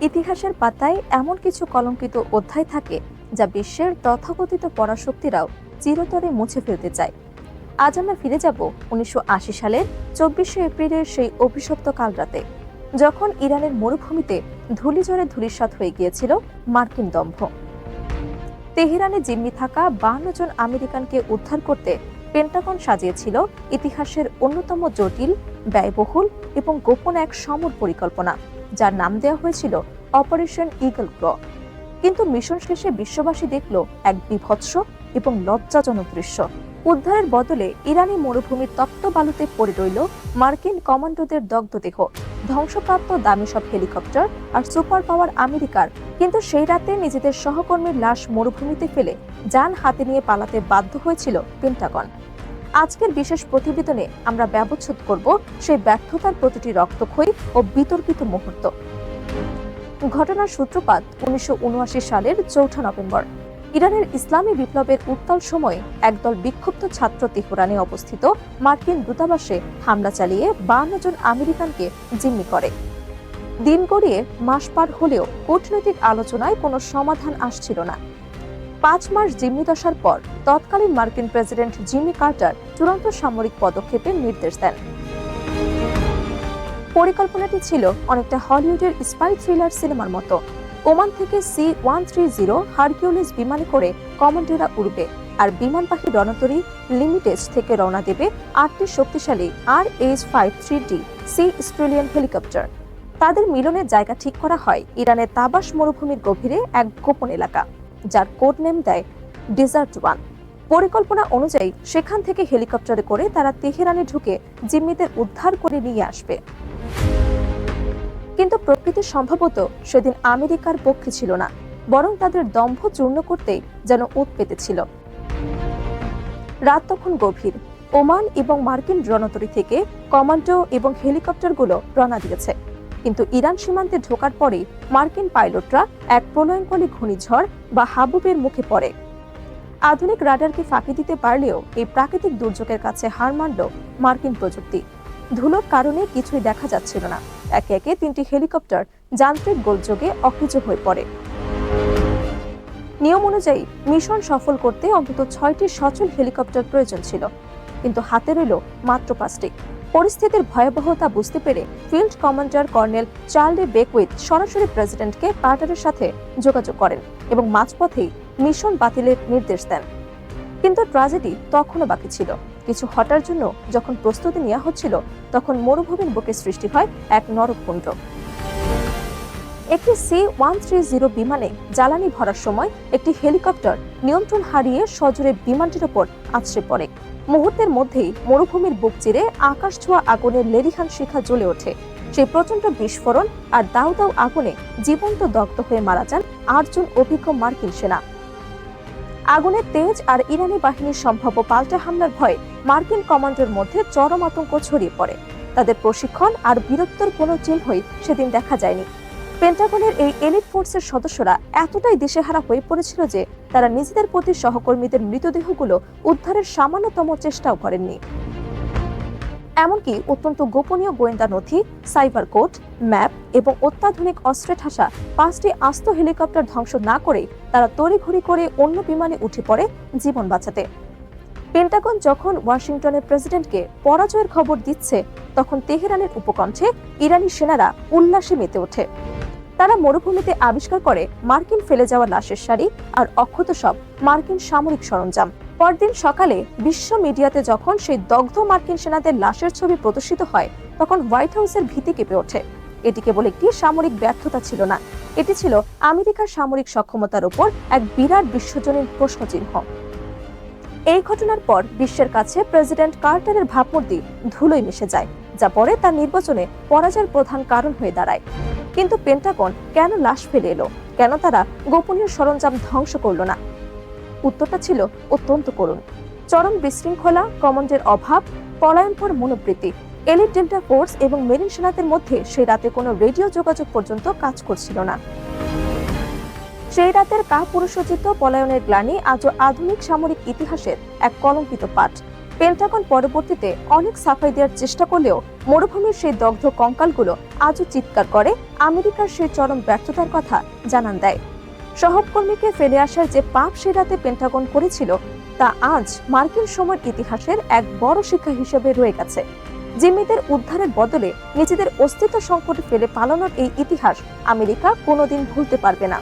ইতিহাসের পাতায় এমন কিছু কলঙ্কিত অধ্যায় থাকে যা বিশ্বের তথাকথিত পরাশক্তিরাও চিরতরে মুছে ফেলতে চায়। আজ আমরা ফিরে যাব 1980 সালের 24শে এপ্রিলের সেই অভিশপ্ত কালরাতে, যখন ইরানের মরুভূমিতে ধূলিঝড়ে ধূলিসাৎ হয়ে গিয়েছিল মার্কিন দম্ভ। তেহরানে জিম্মি থাকা 52 জন আমেরিকানকে উদ্ধার করতে পেন্টাগন সাজিয়েছিল ইতিহাসের অন্যতম জটিল, ব্যয়বহুল এবং গোপন এক সমর পরিকল্পনা, যার নাম দেওয়া হয়েছিল অপারেশন ঈগল ক্ল। কিন্তু মিশন শেষে বিশ্ববাসী দেখল এক বিভৎস এবং লজ্জাজনক দৃশ্য। উদ্ধারের বদলে ইরানি মরুভূমির তপ্ত বালুতে পড়ে রইল মার্কিন কমান্ডোদের দগ্ধ দেহ, ধ্বংসপ্রাপ্ত দামি সব হেলিকপ্টার আর সুপার পাওয়ার আমেরিকার। কিন্তু সেই রাতে নিজেদের সহকর্মীর লাশ মরুভূমিতে ফেলে যান হাতে নিয়ে পালাতে বাধ্য হয়েছিল পেন্টাগন। আজকের বিশেষ প্রতিবেদনে আমরা ব্যবচ্ছেদ করব সেই ব্যর্থতার প্রতিটি রক্তক্ষয়ী ও বিতর্কিত মুহূর্ত। ঘটনার সূত্রপাত 1979 সালের 4 নভেম্বর। ইরানের ইসলামী বিপ্লবের উত্তাল সময়ে একদল বিক্ষুব্ধ ছাত্র তেহরানে অবস্থিত মার্কিন দূতাবাসে হামলা চালিয়ে 52 জন আমেরিকানকে জিম্মি করে। দিন গড়িয়ে মাস পার হলেও কূটনৈতিক আলোচনায় কোনো সমাধান আসছিল না। 5 মাস জিম্মি দশার পর তৎকালীন মার্কিন প্রেসিডেন্ট জিমি কার্টার চূড়ান্ত সামরিক পদক্ষেপের নির্দেশ দেন। পরিকল্পনাটি ছিল অনেকটা হলিউডের স্পাই থ্রিলার সিনেমার মতো। ওমান থেকে C-130 হারকিউলিস বিমানে করে কমান্ডোরা উড়বে, আর বিমানবাহী রণতরী লিমিটেজ থেকে রওনা দেবে 8টি শক্তিশালী RH-53D সি স্ট্রেলিয়ান হেলিকপ্টার। তাদের মিলনের জায়গা ঠিক করা হয় ইরানের তাবাস মরুভূমির গভীরে এক গোপন এলাকা, যার কোড নেম দেয় ডেজার্ট 1। পরিকল্পনা অনুযায়ী সেখান থেকে হেলিকপ্টারে করে তারা তেহরানে ঢুকে জিম্মিদের উদ্ধার করে নিয়ে আসবে। কিন্তু প্রকৃতি সম্ভবত সেদিন আমেরিকার পক্ষে ছিল না, বরং তাদের দম্ভ চূর্ণ করতেই যেন ওত পেতেছিল। রাত তখন গভীর। ওমান এবং মার্কিন রণতরী থেকে কমান্ডো এবং হেলিকপ্টারগুলো রওনা দিয়েছে, কিন্তু ইরান সীমান্তে ঢোকার পরেই মার্কিন পাইলটরা এক প্রলয়ঙ্করী ঘূর্ণিঝড় বা হাবুবের মুখে পড়ে। আধুনিক রাডারকে ফাঁকি দিতে পারলেও এই প্রাকৃতিক দুর্যোগের কাছে হার মানল মার্কিন প্রযুক্তি। ধুলোর কারণে কিছুই দেখা যাচ্ছিল না। একে একে 3টি হেলিকপ্টার যান্ত্রিক গোলযোগে অকেজো হয়ে পড়ে। নিয়ম অনুযায়ী মিশন সফল করতে অন্তত 6টি সচল হেলিকপ্টার প্রয়োজন ছিল, কিন্তু হাতে রইল মাত্র 5টি। পরিস্থিতির ভয়াবহতা বুঝতে পেরে field commander colonel Charlie Beckwith সরাসরি প্রেসিডেন্টকে কার্টারের সাথে যোগাযোগ করেন এবং মাঝপথেই মিশন বাতিলের নির্দেশ দেন। কিন্তু ট্র্যাজেডি তখনও বাকি ছিল। কিছু হটার জন্য যখন প্রস্তুতি নেওয়া হচ্ছিল, তখন মরুভূমির বুকে সৃষ্টি হয় এক নরককুণ্ড। একটি C-130 বিমানে জ্বালানি ভরার সময় একটি হেলিকপ্টার নিয়ন্ত্রণ হারিয়ে সজোরে বিমানটির উপর আছড়ে পড়ে। মুহূর্তের মধ্যেই মরুভূমির বুক চিরে আকাশ ছোঁয়া আগুনের লেলিহান শিখা জ্বলে ওঠে। সেই প্রচন্ড বিস্ফোরণ আর দাউ দাউ আগুনে জীবন্ত দগ্ধ হয়ে মারা যান 8 জন অভিজ্ঞ মার্কিন সেনা। আগুনের তেজ আর ইরানি বাহিনীর সম্ভাব্য পাল্টা হামলার ভয়ে মার্কিন কমান্ডোর মধ্যে চরম আতঙ্ক ছড়িয়ে পড়ে। তাদের প্রশিক্ষণ আর বীরত্বের কোনো চিহ্নই সেদিন দেখা যায়নি। পেন্টাগনের এই এলিট ফোর্সের সদস্যরা এতটাই দিশেহারা হয়ে পড়েছিল যে তারা নিজেদের প্রতি সহকর্মীদের মৃতদেহগুলো উদ্ধারের সামান্যতম চেষ্টাও করেননি। এমনকি অত্যন্ত গোপনীয় গোয়েন্দা নথি, সাইবার কোড, ম্যাপ এবং অত্যাধুনিক অস্ত্রে ঠাসা 5টি আস্ত হেলিকপ্টার ধ্বংস না করে তারা তড়িঘড়ি করে অন্য বিমানে উঠে পড়ে জীবন বাঁচাতে। পেন্টাগন যখন ওয়াশিংটনের প্রেসিডেন্টকে পরাজয়ের খবর দিচ্ছে, তখন তেহরানের উপকণ্ঠে ইরানি সেনারা উল্লাসে মেতে ওঠে। তারা মরুভূমিতে আবিষ্কার করে মার্কিন ফেলে যাওয়া লাশের সারি আর অক্ষত সব মার্কিন সামরিক সরঞ্জাম। পরদিন সকালে বিশ্ব মিডিয়াতে যখন সেই দগ্ধ মার্কিন সেনাদের লাশের ছবি প্রদর্শিত হয়, তখন হোয়াইট হাউসের ভীতি কেঁপে ওঠে। এটি কেবল একটি সামরিক ব্যর্থতা ছিল না, এটি ছিল আমেরিকার সামরিক সক্ষমতার উপর এক বিরাট বিশ্বজনীন প্রশ্নচিহ্ন। এই ঘটনার পর বিশ্বের কাছে প্রেসিডেন্ট কার্টারের ভাবমূর্তি ধুলোয় মিশে যায়, যা পরে তার নির্বাচনে পরাজয়ের প্রধান কারণ হয়ে দাঁড়ায়। কিন্তু পেন্টাগন কেন লাশ ফেলে এলো? কেন তারা গোপনীয় সরঞ্জাম ধ্বংস করল না? উত্তরটা ছিল অত্যন্ত করুণ। চরম বিশৃঙ্খলা, কমান্ডের অভাব, পলায়নপর মনোবৃত্তি। এলিট ডেল্টা ফোর্স এবং মেরিন সেনাদের মধ্যে সেই রাতে কোনো রেডিও যোগাযোগ পর্যন্ত কাজ করছিল না। সেই রাতের কাপুরুষোচিত পলায়নের গ্লানি আজও আধুনিক সামরিক ইতিহাসের এক কলঙ্কিত পাঠ। পেন্টাগন পরবর্তীতে অনেক সাফাই দেওয়ার চেষ্টা করলেও মরুভূমির সেই দগ্ধ কঙ্কালগুলো আজও চিৎকার করে আমেরিকার সেই চরম ব্যর্থতার কথা জানান দেয়। সহকর্মীকে ফেলে আসার যে পাপ সে রাতে পেন্টাগন করেছিল তা আজ মার্কিন সময়ের ইতিহাসের এক বড় শিক্ষা হিসেবে রয়ে গেছে। জিম্মিদের উদ্ধারের বদলে নিজেদের অস্তিত্ব সংকটে ফেলে পালানোর এই ইতিহাস আমেরিকা কোনোদিন ভুলতে পারবে না।